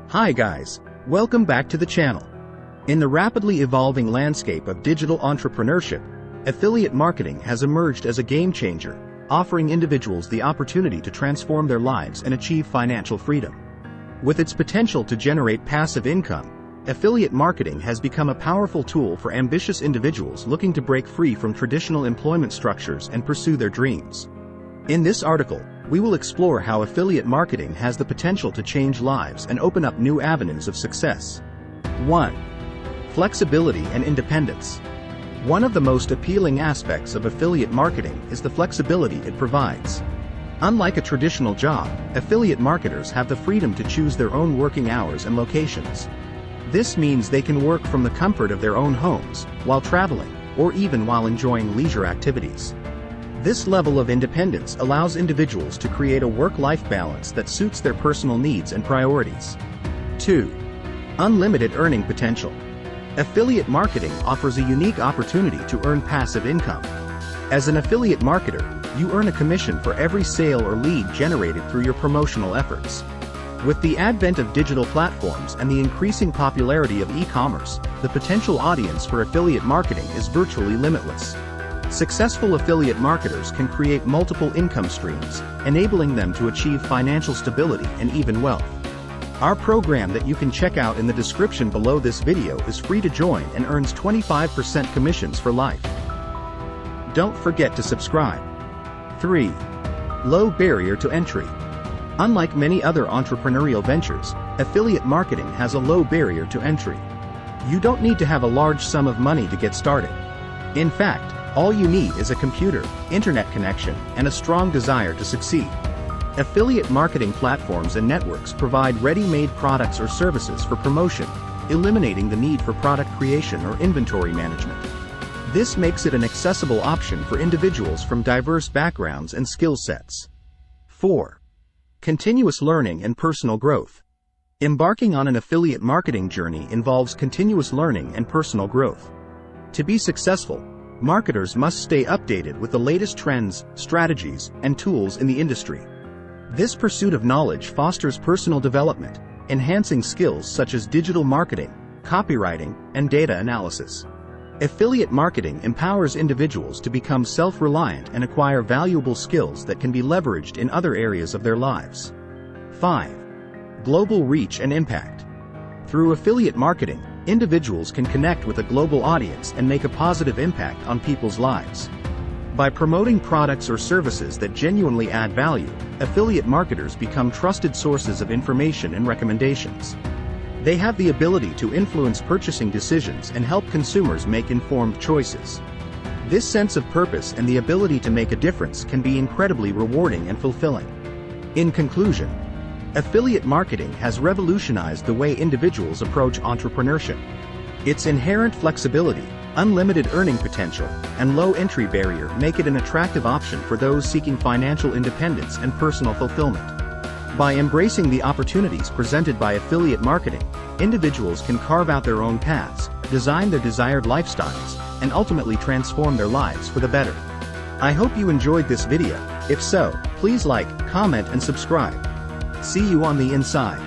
Hi guys, welcome back to the channel. In the rapidly evolving landscape of digital entrepreneurship, affiliate marketing has emerged as a game changer, offering individuals the opportunity to transform their lives and achieve financial freedom. With its potential to generate passive income, affiliate marketing has become a powerful tool for ambitious individuals looking to break free from traditional employment structures and pursue their dreams. In this article, we will explore how affiliate marketing has the potential to change lives and open up new avenues of success. 1. Flexibility and independence. One of the most appealing aspects of affiliate marketing is the flexibility it provides. Unlike a traditional job, affiliate marketers have the freedom to choose their own working hours and locations. This means they can work from the comfort of their own homes, while traveling, or even while enjoying leisure activities. This level of independence allows individuals to create a work-life balance that suits their personal needs and priorities. 2. Unlimited earning potential. Affiliate marketing offers a unique opportunity to earn passive income. As an affiliate marketer, you earn a commission for every sale or lead generated through your promotional efforts. With the advent of digital platforms and the increasing popularity of e-commerce, the potential audience for affiliate marketing is virtually limitless. Successful affiliate marketers can create multiple income streams, enabling them to achieve financial stability and even wealth. Our program that you can check out in the description below this video is free to join and earns 25% commissions for life. Don't forget to subscribe. 3. Low barrier to entry. Unlike many other entrepreneurial ventures, affiliate marketing has a low barrier to entry. You don't need to have a large sum of money to get started. In fact, all you need is a computer, internet connection, and a strong desire to succeed. Affiliate marketing platforms and networks provide ready-made products or services for promotion, eliminating the need for product creation or inventory management. This makes it an accessible option for individuals from diverse backgrounds and skill sets. 4. Continuous learning and personal growth. Embarking on an affiliate marketing journey involves continuous learning and personal growth. To be successful, marketers must stay updated with the latest trends, strategies, and tools in the industry. This pursuit of knowledge fosters personal development, enhancing skills such as digital marketing, copywriting, and data analysis. Affiliate marketing empowers individuals to become self-reliant and acquire valuable skills that can be leveraged in other areas of their lives. 5. Global reach and impact. Through affiliate marketing, individuals can connect with a global audience and make a positive impact on people's lives. By promoting products or services that genuinely add value, affiliate marketers become trusted sources of information and recommendations. They have the ability to influence purchasing decisions and help consumers make informed choices. This sense of purpose and the ability to make a difference can be incredibly rewarding and fulfilling. In conclusion, affiliate marketing has revolutionized the way individuals approach entrepreneurship. Its inherent flexibility, unlimited earning potential, and low entry barrier make it an attractive option for those seeking financial independence and personal fulfillment. By embracing the opportunities presented by affiliate marketing, individuals can carve out their own paths, design their desired lifestyles, and ultimately transform their lives for the better. I hope you enjoyed this video. If so, please like, comment, and subscribe. See you on the inside.